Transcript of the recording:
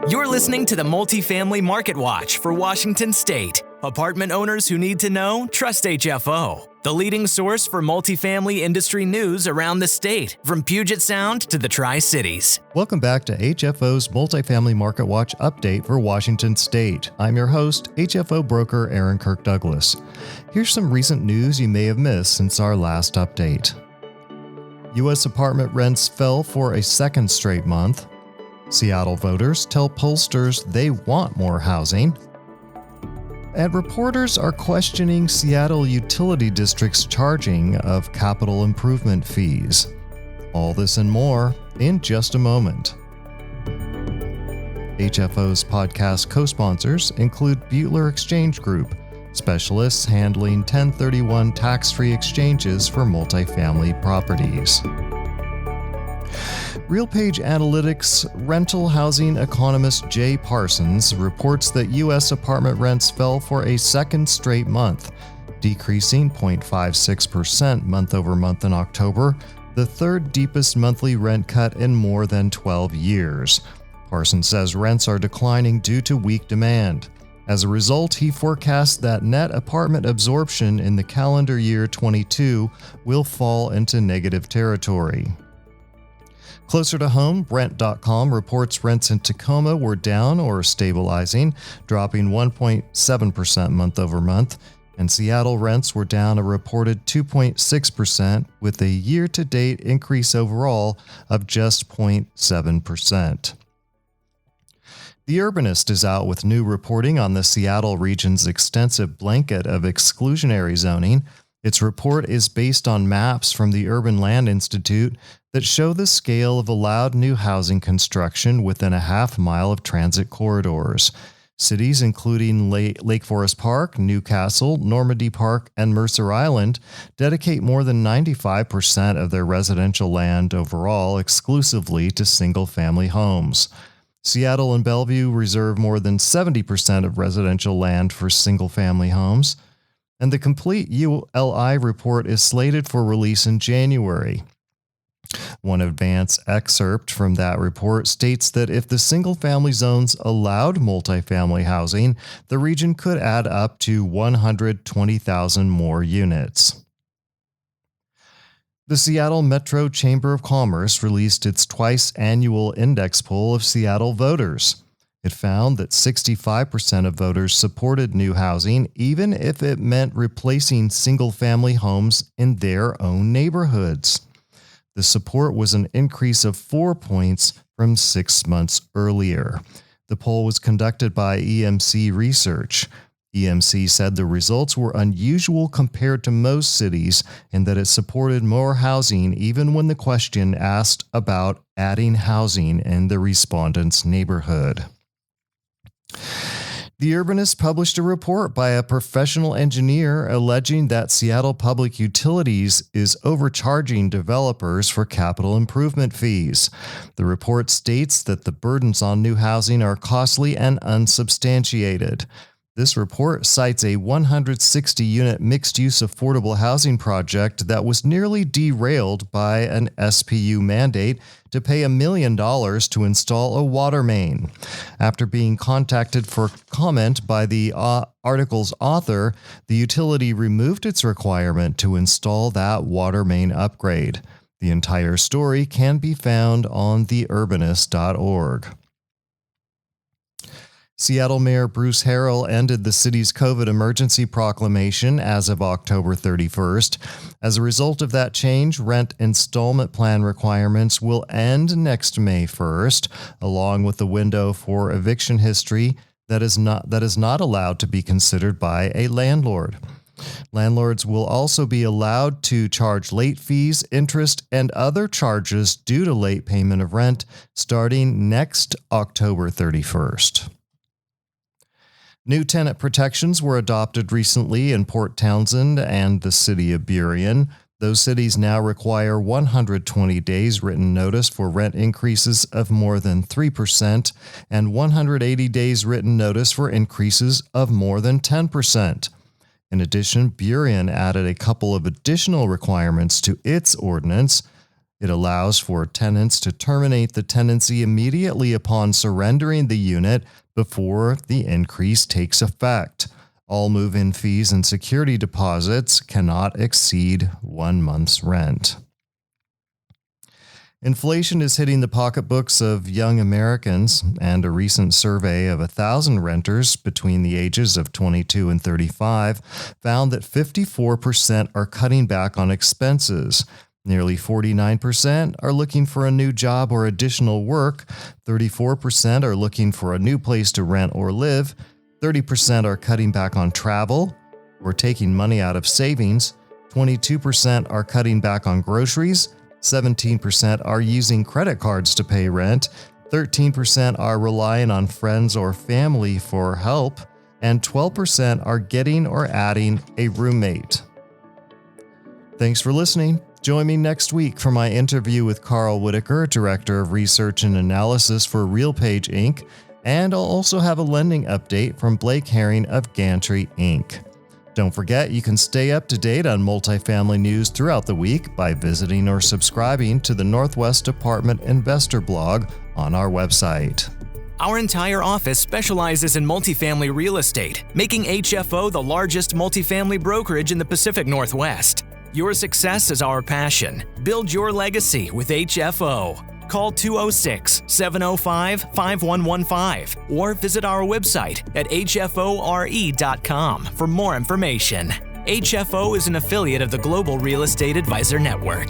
You're listening to the Multifamily Market Watch for Washington State. Apartment owners who need to know, trust HFO, the leading source for multifamily industry news around the state, from Puget Sound to the Tri-Cities. Welcome back to HFO's Multifamily Market Watch update for Washington State. I'm your host, HFO broker Aaron Kirk Douglas. Here's some recent news you may have missed since our last update. U.S. apartment rents fell for a second straight month. Seattle voters tell pollsters they want more housing. And reporters are questioning Seattle utility district's charging of capital improvement fees. All this and more in just a moment. HFO's podcast co-sponsors include Butler Exchange Group, specialists handling 1031 tax-free exchanges for multifamily properties. RealPage Analytics rental housing economist Jay Parsons reports that U.S. apartment rents fell for a second straight month, decreasing 0.56% month over month in October, the third deepest monthly rent cut in more than 12 years. Parsons says rents are declining due to weak demand. As a result, he forecasts that net apartment absorption in the calendar year 22 will fall into negative territory. Closer to home, Rent.com reports rents in Tacoma were down or stabilizing, dropping 1.7% month over month, and Seattle rents were down a reported 2.6%, with a year-to-date increase overall of just 0.7%. The Urbanist is out with new reporting on the Seattle region's extensive blanket of exclusionary zoning. Its report is based on maps from the Urban Land Institute that show the scale of allowed new housing construction within a half mile of transit corridors. Cities including Lake Forest Park, Newcastle, Normandy Park, and Mercer Island dedicate more than 95% of their residential land overall exclusively to single-family homes. Seattle and Bellevue reserve more than 70% of residential land for single-family homes, and the complete ULI report is slated for release in January. One advance excerpt from that report states that if the single-family zones allowed multifamily housing, the region could add up to 120,000 more units. The Seattle Metro Chamber of Commerce released its twice-annual index poll of Seattle voters. It found that 65% of voters supported new housing, even if it meant replacing single-family homes in their own neighborhoods. The support was an increase of 4 points from 6 months earlier. The poll was conducted by EMC Research. EMC said the results were unusual compared to most cities in that it supported more housing even when the question asked about adding housing in the respondent's neighborhood. The Urbanist published a report by a professional engineer alleging that Seattle Public Utilities is overcharging developers for capital improvement fees. The report states that the burdens on new housing are costly and unsubstantiated. This report cites a 160-unit mixed-use affordable housing project that was nearly derailed by an SPU mandate to pay $1 million to install a water main. After being contacted for comment by the article's author, the utility removed its requirement to install that water main upgrade. The entire story can be found on theurbanist.org. Seattle Mayor Bruce Harrell ended the city's COVID emergency proclamation as of October 31st. As a result of that change, rent installment plan requirements will end next May 1st, along with the window for eviction history that is not allowed to be considered by a landlord. Landlords will also be allowed to charge late fees, interest, and other charges due to late payment of rent starting next October 31st. New tenant protections were adopted recently in Port Townsend and the city of Burien. Those cities now require 120 days written notice for rent increases of more than 3% and 180 days written notice for increases of more than 10%. In addition, Burien added a couple of additional requirements to its ordinance. It allows for tenants to terminate the tenancy immediately upon surrendering the unit before the increase takes effect. All move-in fees and security deposits cannot exceed 1 month's rent. Inflation is hitting the pocketbooks of young Americans, and a recent survey of 1,000 renters between the ages of 22 and 35 found that 54% are cutting back on expenses. Nearly 49% are looking for a new job or additional work, 34% are looking for a new place to rent or live, 30% are cutting back on travel or taking money out of savings, 22% are cutting back on groceries, 17% are using credit cards to pay rent, 13% are relying on friends or family for help, and 12% are getting or adding a roommate. Thanks for listening. Join me next week for my interview with Carl Whitaker, Director of Research and Analysis for RealPage Inc., and I'll also have a lending update from Blake Herring of Gantry Inc. Don't forget, you can stay up to date on multifamily news throughout the week by visiting or subscribing to the Northwest Apartment Investor blog on our website. Our entire office specializes in multifamily real estate, making HFO the largest multifamily brokerage in the Pacific Northwest. Your success is our passion. Build your legacy with HFO. Call 206-705-5115 or visit our website at hfore.com for more information. HFO is an affiliate of the Global Real Estate Advisor Network.